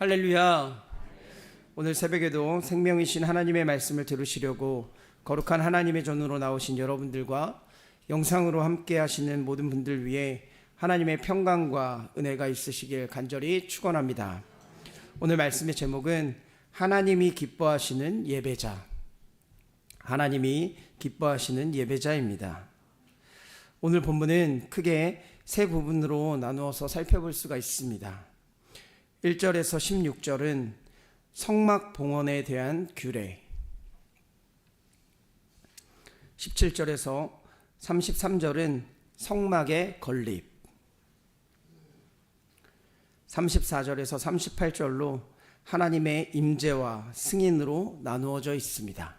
할렐루야. 오늘 새벽에도 생명이신 하나님의 말씀을 들으시려고 거룩한 하나님의 전으로 나오신 여러분들과 영상으로 함께 하시는 모든 분들 위해 하나님의 평강과 은혜가 있으시길 간절히 축원합니다. 오늘 말씀의 제목은 하나님이 기뻐하시는 예배자. 하나님이 기뻐하시는 예배자입니다. 오늘 본문은 크게 세 부분으로 나누어서 살펴볼 수가 있습니다. 1절에서 16절은 성막 봉헌에 대한 규례, 17절에서 33절은 성막의 건립, 34절에서 38절로 하나님의 임재와 승인으로 나누어져 있습니다.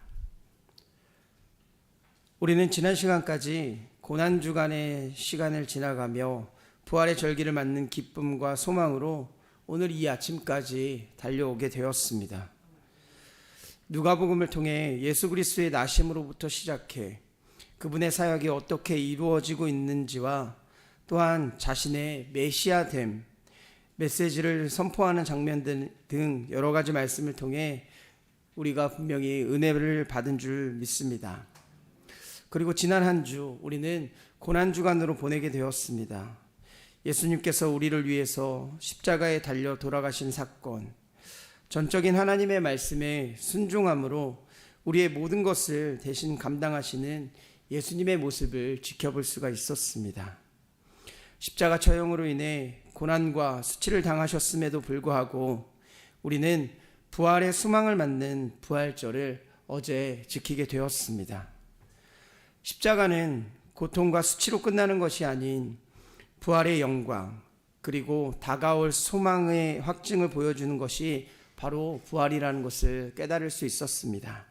우리는 지난 시간까지 고난주간의 시간을 지나가며 부활의 절기를 맞는 기쁨과 소망으로 오늘 이 아침까지 달려오게 되었습니다. 누가복음을 통해 예수 그리스도의 나심으로부터 시작해 그분의 사역이 어떻게 이루어지고 있는지와 또한 자신의 메시아됨, 메시지를 선포하는 장면들 등 여러 가지 말씀을 통해 우리가 분명히 은혜를 받은 줄 믿습니다. 그리고 지난 한 주 우리는 고난주간으로 보내게 되었습니다. 예수님께서 우리를 위해서 십자가에 달려 돌아가신 사건, 전적인 하나님의 말씀에 순종함으로 우리의 모든 것을 대신 감당하시는 예수님의 모습을 지켜볼 수가 있었습니다. 십자가 처형으로 인해 고난과 수치를 당하셨음에도 불구하고 우리는 부활의 수망을 맞는 부활절을 어제 지키게 되었습니다. 십자가는 고통과 수치로 끝나는 것이 아닌 부활의 영광, 그리고 다가올 소망의 확증을 보여주는 것이 바로 부활이라는 것을 깨달을 수 있었습니다.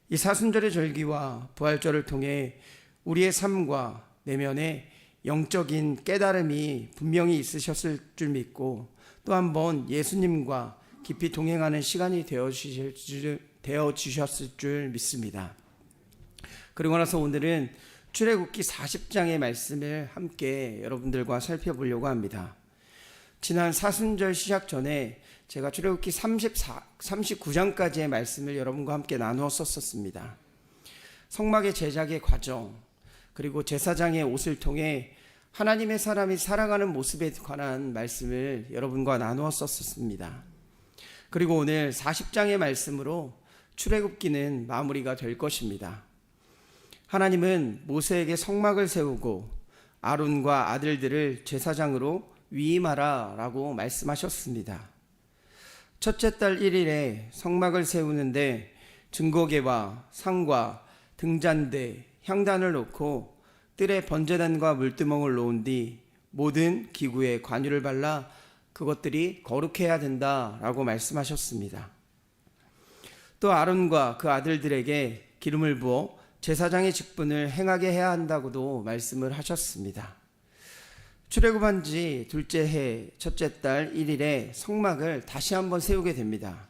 이 사순절의 절기와 부활절을 통해 우리의 삶과 내면에 영적인 깨달음이 분명히 있으셨을 줄 믿고 또 한 번 예수님과 깊이 동행하는 시간이 되어 주셨을 줄 믿습니다. 그리고 나서 오늘은 출애굽기 40장의 말씀을 함께 여러분들과 살펴보려고 합니다. 지난 사순절 시작 전에 제가 출애굽기 39장까지의 말씀을 여러분과 함께 나누었었습니다. 성막의 제작의 과정, 그리고 제사장의 옷을 통해 하나님의 사람이 살아가는 모습에 관한 말씀을 여러분과 나누었었습니다. 그리고 오늘 40장의 말씀으로 출애굽기는 마무리가 될 것입니다. 하나님은 모세에게 성막을 세우고 아론과 아들들을 제사장으로 위임하라 라고 말씀하셨습니다. 첫째 달 1일에 성막을 세우는데 증거계와 상과 등잔대, 향단을 놓고 뜰에 번제단과 물두멍을 놓은 뒤 모든 기구에 관유를 발라 그것들이 거룩해야 된다라고 말씀하셨습니다. 또 아론과 그 아들들에게 기름을 부어 제사장의 직분을 행하게 해야 한다고도 말씀을 하셨습니다. 출애굽한 지 둘째 해 첫째 달 1일에 성막을 다시 한번 세우게 됩니다.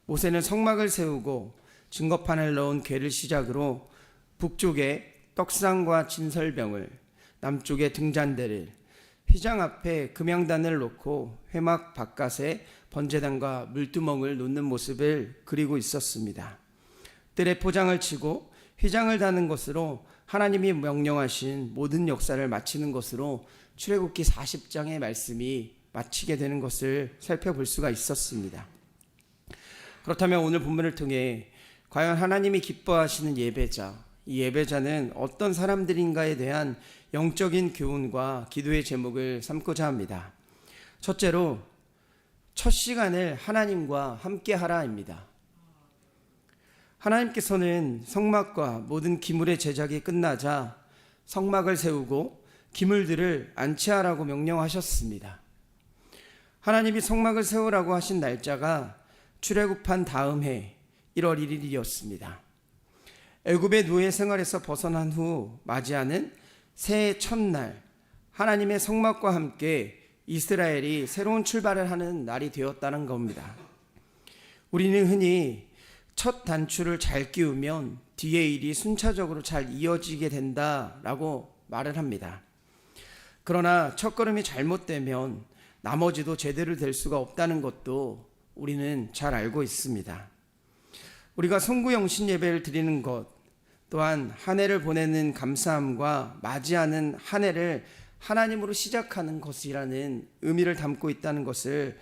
모세는 성막을 세우고 증거판을 넣은 궤를 시작으로 북쪽에 떡상과 진설병을, 남쪽에 등잔대를, 휘장 앞에 금양단을 놓고 회막 바깥에 번제단과 물두멍을 놓는 모습을 그리고 있었습니다. 뜰에 포장을 치고 휘장을 다는 것으로 하나님이 명령하신 모든 역사를 마치는 것으로 출애굽기 40장의 말씀이 마치게 되는 것을 살펴볼 수가 있었습니다. 그렇다면 오늘 본문을 통해 과연 하나님이 기뻐하시는 예배자, 이 예배자는 어떤 사람들인가에 대한 영적인 교훈과 기도의 제목을 삼고자 합니다. 첫째로 첫 시간을 하나님과 함께 하라입니다. 하나님께서는 성막과 모든 기물의 제작이 끝나자 성막을 세우고 기물들을 안치하라고 명령하셨습니다. 하나님이 성막을 세우라고 하신 날짜가 출애굽한 다음 해 1월 1일이었습니다. 애굽의 노예 생활에서 벗어난 후 맞이하는 새해 첫날, 하나님의 성막과 함께 이스라엘이 새로운 출발을 하는 날이 되었다는 겁니다. 우리는 흔히 첫 단추를 잘 끼우면 뒤의 일이 순차적으로 잘 이어지게 된다라고 말을 합니다. 그러나 첫걸음이 잘못되면 나머지도 제대로 될 수가 없다는 것도 우리는 잘 알고 있습니다. 우리가 송구영신 예배를 드리는 것, 또한 한 해를 보내는 감사함과 맞이하는 한 해를 하나님으로 시작하는 것이라는 의미를 담고 있다는 것을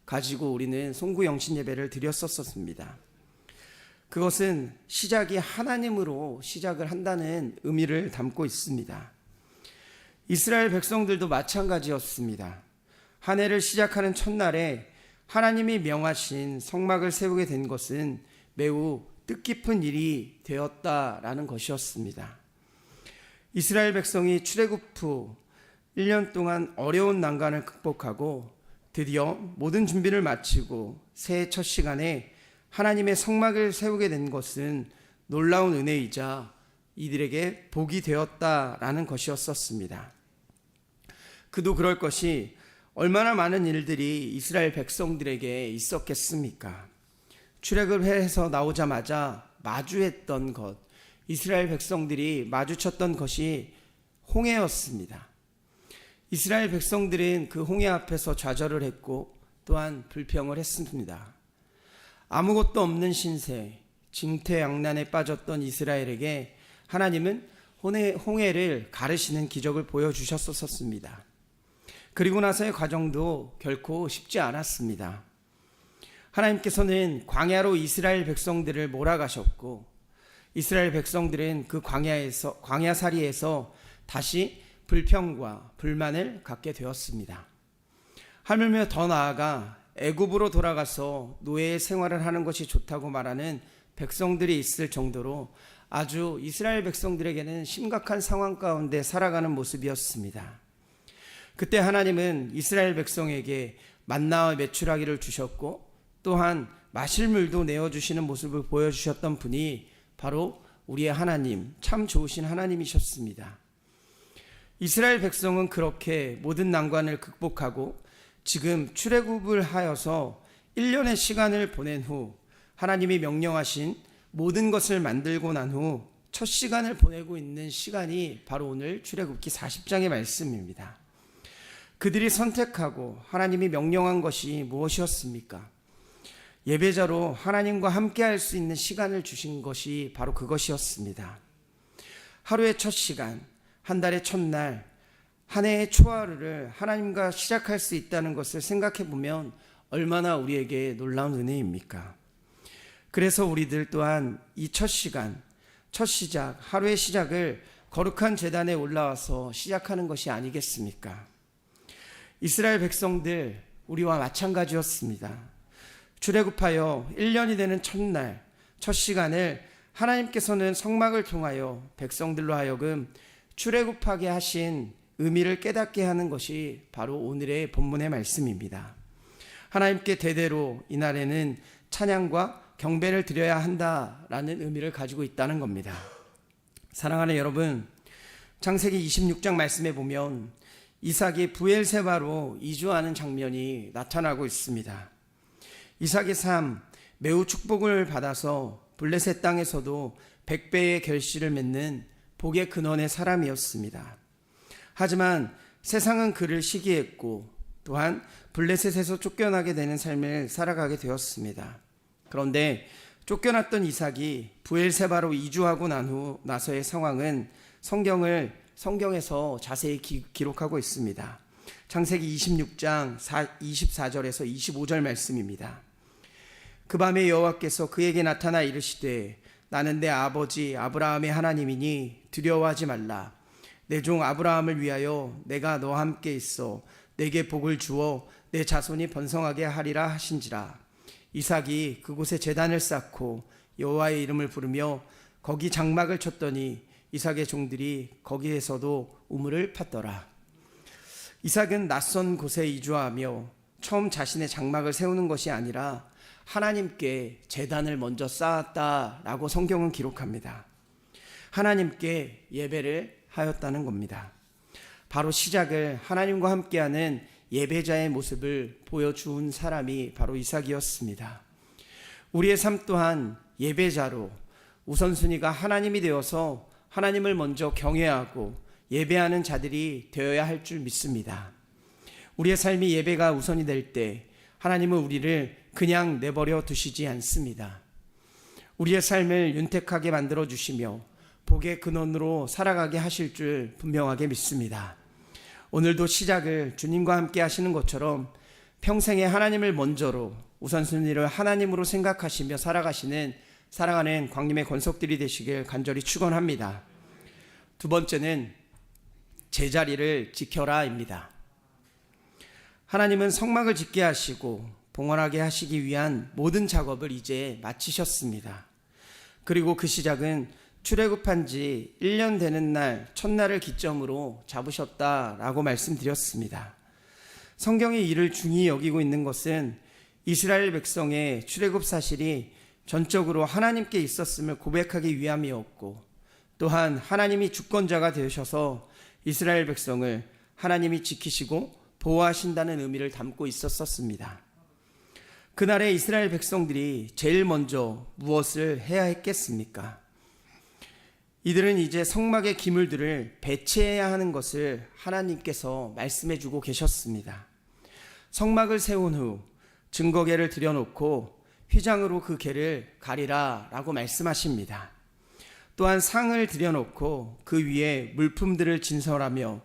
가지고 우리는 송구영신 예배를 드렸었습니다. 그것은 시작이 하나님으로 시작을 한다는 의미를 담고 있습니다. 이스라엘 백성들도 마찬가지였습니다. 한 해를 시작하는 첫날에 하나님이 명하신 성막을 세우게 된 것은 매우 뜻깊은 일이 되었다라는 것이었습니다. 이스라엘 백성이 출애굽 후 1년 동안 어려운 난관을 극복하고 드디어 모든 준비를 마치고 새해 첫 시간에 하나님의 성막을 세우게 된 것은 놀라운 은혜이자 이들에게 복이 되었다라는 것이었습니다. 그도 그럴 것이 얼마나 많은 일들이 이스라엘 백성들에게 있었겠습니까? 출애굽해서 나오자마자 마주했던 것, 이스라엘 백성들이 마주쳤던 것이 홍해였습니다. 이스라엘 백성들은 그 홍해 앞에서 좌절을 했고 또한 불평을 했습니다. 아무것도 없는 신세, 징태양난에 빠졌던 이스라엘에게 하나님은 홍해를 가르시는 기적을 보여주셨었습니다. 그리고 나서의 과정도 결코 쉽지 않았습니다. 하나님께서는 광야로 이스라엘 백성들을 몰아가셨고 이스라엘 백성들은 그 광야살이에서 다시 불평과 불만을 갖게 되었습니다. 하물며 더 나아가 애굽으로 돌아가서 노예의 생활을 하는 것이 좋다고 말하는 백성들이 있을 정도로 아주 이스라엘 백성들에게는 심각한 상황 가운데 살아가는 모습이었습니다. 그때 하나님은 이스라엘 백성에게 만나와 메추라기를 주셨고 또한 마실 물도 내어주시는 모습을 보여주셨던 분이 바로 우리의 하나님, 참 좋으신 하나님이셨습니다. 이스라엘 백성은 그렇게 모든 난관을 극복하고 지금 출애굽을 하여서 1년의 시간을 보낸 후 하나님이 명령하신 모든 것을 만들고 난 후 첫 시간을 보내고 있는 시간이 바로 오늘 출애굽기 40장의 말씀입니다. 그들이 선택하고 하나님이 명령한 것이 무엇이었습니까? 예배자로 하나님과 함께 할 수 있는 시간을 주신 것이 바로 그것이었습니다. 하루의 첫 시간, 한 달의 첫날, 한 해의 초하루를 하나님과 시작할 수 있다는 것을 생각해 보면 얼마나 우리에게 놀라운 은혜입니까? 그래서 우리들 또한 이 첫 시간, 첫 시작, 하루의 시작을 거룩한 제단에 올라와서 시작하는 것이 아니겠습니까? 이스라엘 백성들, 우리와 마찬가지였습니다. 출애굽하여 1년이 되는 첫날, 첫 시간을 하나님께서는 성막을 통하여 백성들로 하여금 출애굽하게 하신 의미를 깨닫게 하는 것이 바로 오늘의 본문의 말씀입니다. 하나님께 대대로 이날에는 찬양과 경배를 드려야 한다라는 의미를 가지고 있다는 겁니다. 사랑하는 여러분, 창세기 26장 말씀에 보면 이삭이 브엘세바로 이주하는 장면이 나타나고 있습니다. 이삭의 삶, 매우 축복을 받아서 블레셋 땅에서도 100배의 결실을 맺는 복의 근원의 사람이었습니다. 하지만 세상은 그를 시기했고 또한 블레셋에서 쫓겨나게 되는 삶을 살아가게 되었습니다. 그런데 쫓겨났던 이삭이 브엘세바로 이주하고 나서의 상황은 성경에서 자세히 기록하고 있습니다. 창세기 26장 24절에서 25절 말씀입니다. 그 밤에 여호와께서 그에게 나타나 이르시되 나는 내 아버지 아브라함의 하나님이니 두려워하지 말라. 내 종 아브라함을 위하여 내가 너와 함께 있어 내게 복을 주어 내 자손이 번성하게 하리라 하신지라. 이삭이 그곳에 제단을 쌓고 여호와의 이름을 부르며 거기 장막을 쳤더니 이삭의 종들이 거기에서도 우물을 팠더라. 이삭은 낯선 곳에 이주하며 처음 자신의 장막을 세우는 것이 아니라 하나님께 제단을 먼저 쌓았다라고 성경은 기록합니다. 하나님께 예배를 하였다는 겁니다. 바로 시작을 하나님과 함께하는 예배자의 모습을 보여준 사람이 바로 이삭이었습니다. 우리의 삶 또한 예배자로 우선순위가 하나님이 되어서 하나님을 먼저 경외하고 예배하는 자들이 되어야 할 줄 믿습니다. 우리의 삶이 예배가 우선이 될 때 하나님은 우리를 그냥 내버려 두시지 않습니다. 우리의 삶을 윤택하게 만들어 주시며 복의 근원으로 살아가게 하실 줄 분명하게 믿습니다. 오늘도 시작을 주님과 함께 하시는 것처럼 평생에 하나님을 먼저로 우선순위를 하나님으로 생각하시며 살아가시는 사랑하는 광림의 권속들이 되시길 간절히 축원합니다. 두 번째는 제자리를 지켜라입니다. 하나님은 성막을 짓게 하시고 봉헌하게 하시기 위한 모든 작업을 이제 마치셨습니다. 그리고 그 시작은 출애굽한 지 1년 되는 날 첫날을 기점으로 잡으셨다라고 말씀드렸습니다. 성경이 이를 중히 여기고 있는 것은 이스라엘 백성의 출애굽 사실이 전적으로 하나님께 있었음을 고백하기 위함이었고, 또한 하나님이 주권자가 되셔서 이스라엘 백성을 하나님이 지키시고 보호하신다는 의미를 담고 있었습니다. 그날의 이스라엘 백성들이 제일 먼저 무엇을 해야 했겠습니까? 이들은 이제 성막의 기물들을 배치해야 하는 것을 하나님께서 말씀해 주고 계셨습니다. 성막을 세운 후 증거궤를 들여놓고 휘장으로 그 궤를 가리라 라고 말씀하십니다. 또한 상을 들여놓고 그 위에 물품들을 진설하며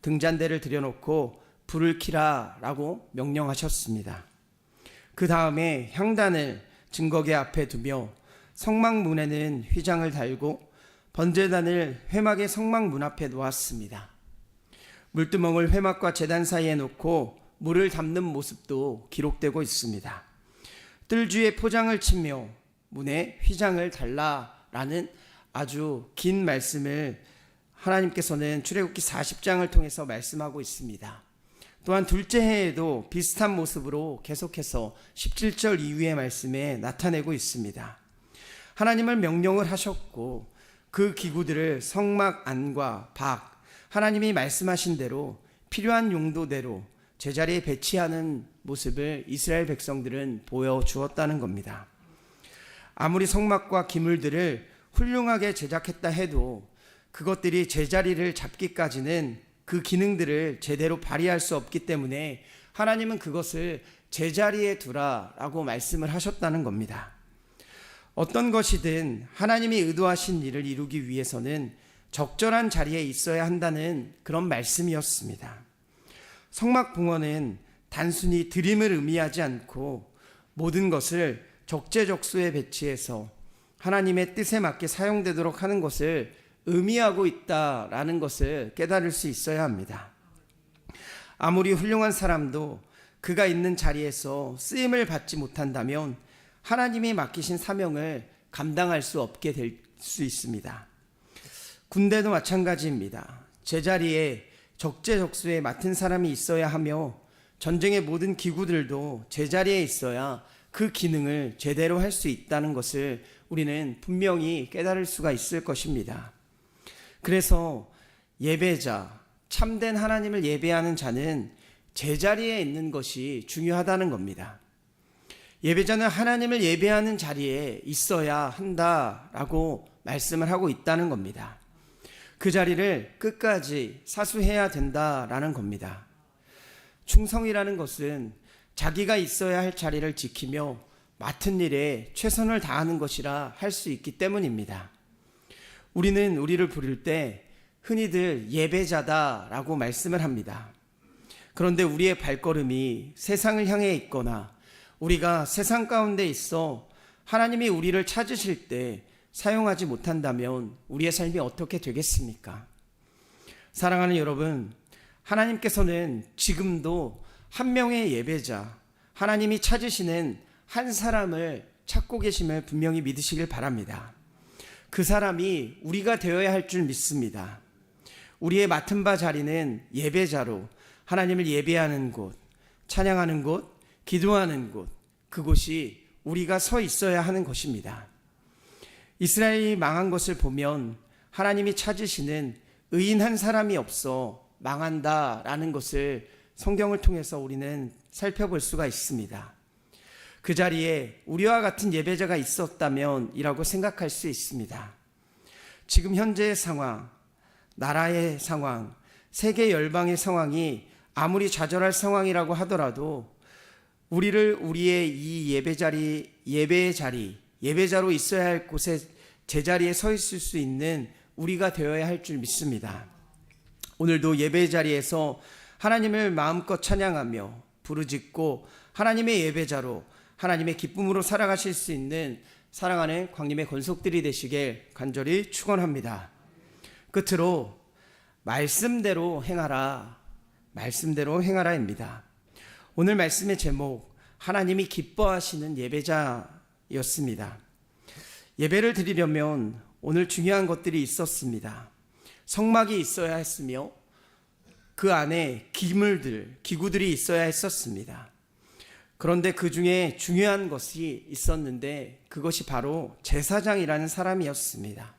등잔대를 들여놓고 불을 켜라 라고 명령하셨습니다. 그 다음에 향단을 증거궤 앞에 두며 성막 문에는 휘장을 달고 번제단을 회막의 성막 문 앞에 놓았습니다. 물두멍을 회막과 제단 사이에 놓고 물을 담는 모습도 기록되고 있습니다. 뜰주에 포장을 치며 문에 휘장을 달라라는 아주 긴 말씀을 하나님께서는 출애굽기 40장을 통해서 말씀하고 있습니다. 또한 둘째 해에도 비슷한 모습으로 계속해서 17절 이후의 말씀에 나타내고 있습니다. 하나님을 명령을 하셨고 그 기구들을 성막 안과 밖 하나님이 말씀하신 대로 필요한 용도대로 제자리에 배치하는 모습을 이스라엘 백성들은 보여주었다는 겁니다. 아무리 성막과 기물들을 훌륭하게 제작했다 해도 그것들이 제자리를 잡기까지는 그 기능들을 제대로 발휘할 수 없기 때문에 하나님은 그것을 제자리에 두라라고 말씀을 하셨다는 겁니다. 어떤 것이든 하나님이 의도하신 일을 이루기 위해서는 적절한 자리에 있어야 한다는 그런 말씀이었습니다. 성막 봉헌은 단순히 드림을 의미하지 않고 모든 것을 적재적소에 배치해서 하나님의 뜻에 맞게 사용되도록 하는 것을 의미하고 있다라는 것을 깨달을 수 있어야 합니다. 아무리 훌륭한 사람도 그가 있는 자리에서 쓰임을 받지 못한다면 하나님이 맡기신 사명을 감당할 수 없게 될 수 있습니다. 군대도 마찬가지입니다. 제자리에 적재적소에 맡은 사람이 있어야 하며 전쟁의 모든 기구들도 제자리에 있어야 그 기능을 제대로 할 수 있다는 것을 우리는 분명히 깨달을 수가 있을 것입니다. 그래서 예배자, 참된 하나님을 예배하는 자는 제자리에 있는 것이 중요하다는 겁니다. 예배자는 하나님을 예배하는 자리에 있어야 한다라고 말씀을 하고 있다는 겁니다. 그 자리를 끝까지 사수해야 된다라는 겁니다. 충성이라는 것은 자기가 있어야 할 자리를 지키며 맡은 일에 최선을 다하는 것이라 할 수 있기 때문입니다. 우리는 우리를 부를 때 흔히들 예배자다라고 말씀을 합니다. 그런데 우리의 발걸음이 세상을 향해 있거나 우리가 세상 가운데 있어 하나님이 우리를 찾으실 때 사용하지 못한다면 우리의 삶이 어떻게 되겠습니까? 사랑하는 여러분, 하나님께서는 지금도 한 명의 예배자, 하나님이 찾으시는 한 사람을 찾고 계심을 분명히 믿으시길 바랍니다. 그 사람이 우리가 되어야 할 줄 믿습니다. 우리의 맡은 바 자리는 예배자로 하나님을 예배하는 곳, 찬양하는 곳, 기도하는 곳, 그곳이 우리가 서 있어야 하는 것입니다. 이스라엘이 망한 것을 보면 하나님이 찾으시는 의인 한 사람이 없어 망한다라는 것을 성경을 통해서 우리는 살펴볼 수가 있습니다. 그 자리에 우리와 같은 예배자가 있었다면 이라고 생각할 수 있습니다. 지금 현재의 상황, 나라의 상황, 세계 열방의 상황이 아무리 좌절할 상황이라고 하더라도 우리를 우리의 이 예배자로 있어야 할 곳에 제자리에 서 있을 수 있는 우리가 되어야 할 줄 믿습니다. 오늘도 예배 자리에서 하나님을 마음껏 찬양하며 부르짖고 하나님의 예배자로 하나님의 기쁨으로 살아가실 수 있는 사랑하는 광림의 권속들이 되시길 간절히 축원합니다. 끝으로 말씀대로 행하라, 말씀대로 행하라입니다. 오늘 말씀의 제목, 하나님이 기뻐하시는 예배자였습니다. 예배를 드리려면 오늘 중요한 것들이 있었습니다. 성막이 있어야 했으며 그 안에 기구들이 있어야 했었습니다. 그런데 그 중에 중요한 것이 있었는데 그것이 바로 제사장이라는 사람이었습니다.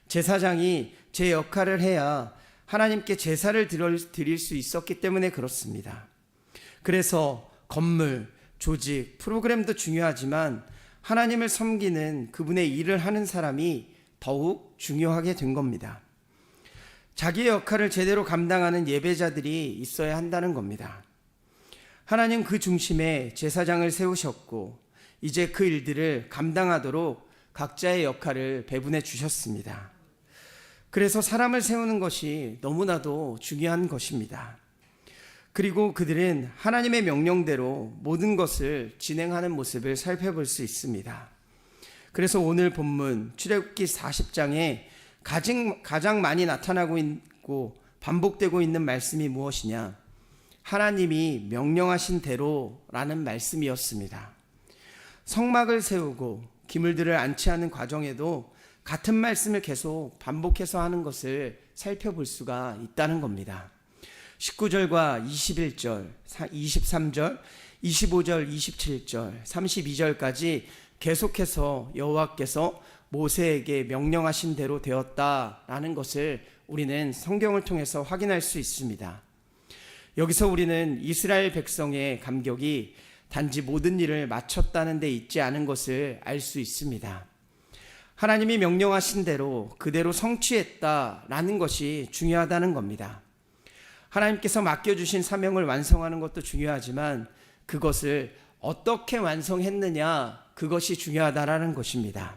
제사장이 제 역할을 해야 하나님께 제사를 드릴 수 있었기 때문에 그렇습니다. 그래서 건물, 조직, 프로그램도 중요하지만 하나님을 섬기는 그분의 일을 하는 사람이 더욱 중요하게 된 겁니다. 자기의 역할을 제대로 감당하는 예배자들이 있어야 한다는 겁니다. 하나님 그 중심에 제사장을 세우셨고 이제 그 일들을 감당하도록 각자의 역할을 배분해 주셨습니다. 그래서 사람을 세우는 것이 너무나도 중요한 것입니다. 그리고 그들은 하나님의 명령대로 모든 것을 진행하는 모습을 살펴볼 수 있습니다. 그래서 오늘 본문 출애굽기 40장에 가장 많이 나타나고 있고 반복되고 있는 말씀이 무엇이냐? 하나님이 명령하신 대로라는 말씀이었습니다. 성막을 세우고 기물들을 안치하는 과정에도 같은 말씀을 계속 반복해서 하는 것을 살펴볼 수가 있다는 겁니다. 19절과 21절, 23절, 25절, 27절, 32절까지 계속해서 여호와께서 모세에게 명령하신 대로 되었다라는 것을 우리는 성경을 통해서 확인할 수 있습니다. 여기서 우리는 이스라엘 백성의 감격이 단지 모든 일을 마쳤다는 데 있지 않은 것을 알 수 있습니다. 하나님이 명령하신 대로 그대로 성취했다라는 것이 중요하다는 겁니다. 하나님께서 맡겨주신 사명을 완성하는 것도 중요하지만 그것을 어떻게 완성했느냐, 그것이 중요하다라는 것입니다.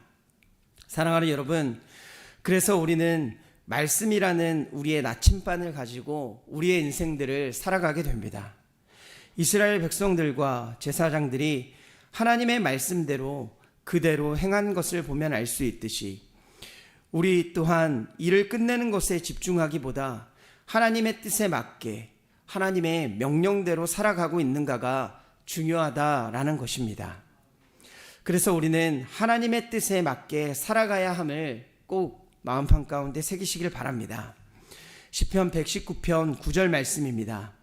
사랑하는 여러분, 그래서 우리는 말씀이라는 우리의 나침반을 가지고 우리의 인생들을 살아가게 됩니다. 이스라엘 백성들과 제사장들이 하나님의 말씀대로 그대로 행한 것을 보면 알 수 있듯이 우리 또한 일을 끝내는 것에 집중하기보다 하나님의 뜻에 맞게 하나님의 명령대로 살아가고 있는가가 중요하다라는 것입니다. 그래서 우리는 하나님의 뜻에 맞게 살아가야 함을 꼭 마음 한가운데 새기시길 바랍니다. 시편 119편 9절 말씀입니다.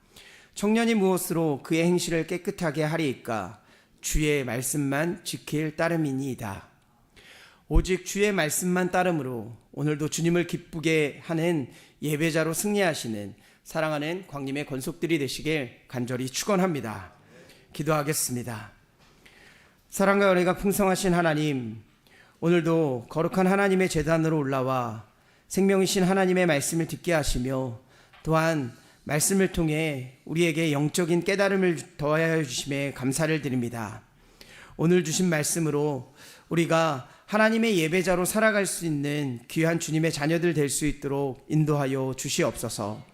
청년이 무엇으로 그의 행실을 깨끗하게 하리이까? 주의 말씀만 지킬 따름이니이다. 오직 주의 말씀만 따름으로 오늘도 주님을 기쁘게 하는 예배자로 승리하시는 사랑하는 광림의 권속들이 되시길 간절히 축원합니다. 기도하겠습니다. 사랑과 은혜가 풍성하신 하나님, 오늘도 거룩한 하나님의 제단으로 올라와 생명이신 하나님의 말씀을 듣게 하시며 또한 말씀을 통해 우리에게 영적인 깨달음을 더하여 주심에 감사를 드립니다. 오늘 주신 말씀으로 우리가 하나님의 예배자로 살아갈 수 있는 귀한 주님의 자녀들 될 수 있도록 인도하여 주시옵소서.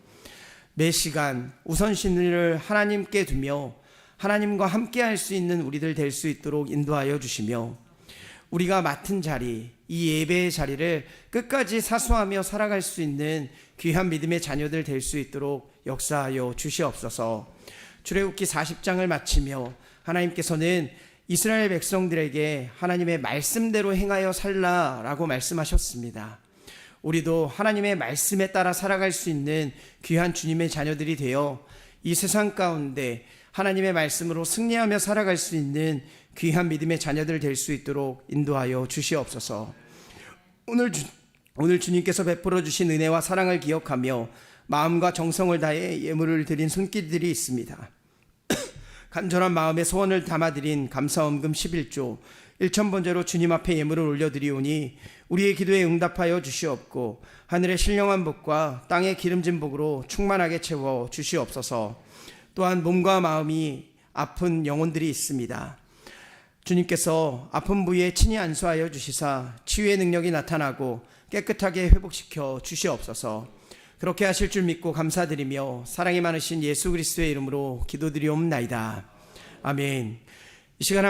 매 시간 우선순위를 하나님께 두며 하나님과 함께 할 수 있는 우리들 될 수 있도록 인도하여 주시며 우리가 맡은 자리, 이 예배의 자리를 끝까지 사수하며 살아갈 수 있는 귀한 믿음의 자녀들 될 수 있도록 역사하여 주시옵소서. 출애굽기 40장을 마치며 하나님께서는 이스라엘 백성들에게 하나님의 말씀대로 행하여 살라라고 말씀하셨습니다. 우리도 하나님의 말씀에 따라 살아갈 수 있는 귀한 주님의 자녀들이 되어 이 세상 가운데 하나님의 말씀으로 승리하며 살아갈 수 있는 귀한 믿음의 자녀들 될 수 있도록 인도하여 주시옵소서. 오늘 주님께서 베풀어 주신 은혜와 사랑을 기억하며 마음과 정성을 다해 예물을 드린 손길들이 있습니다. 간절한 마음의 소원을 담아드린 감사원금 11조, 일천번제로 주님 앞에 예물을 올려드리오니 우리의 기도에 응답하여 주시옵고 하늘의 신령한 복과 땅의 기름진 복으로 충만하게 채워 주시옵소서. 또한 몸과 마음이 아픈 영혼들이 있습니다. 주님께서 아픈 부위에 친히 안수하여 주시사 치유의 능력이 나타나고 깨끗하게 회복시켜 주시옵소서. 그렇게 하실 줄 믿고 감사드리며 사랑이 많으신 예수 그리스도의 이름으로 기도드리옵나이다. 아멘. 이 시간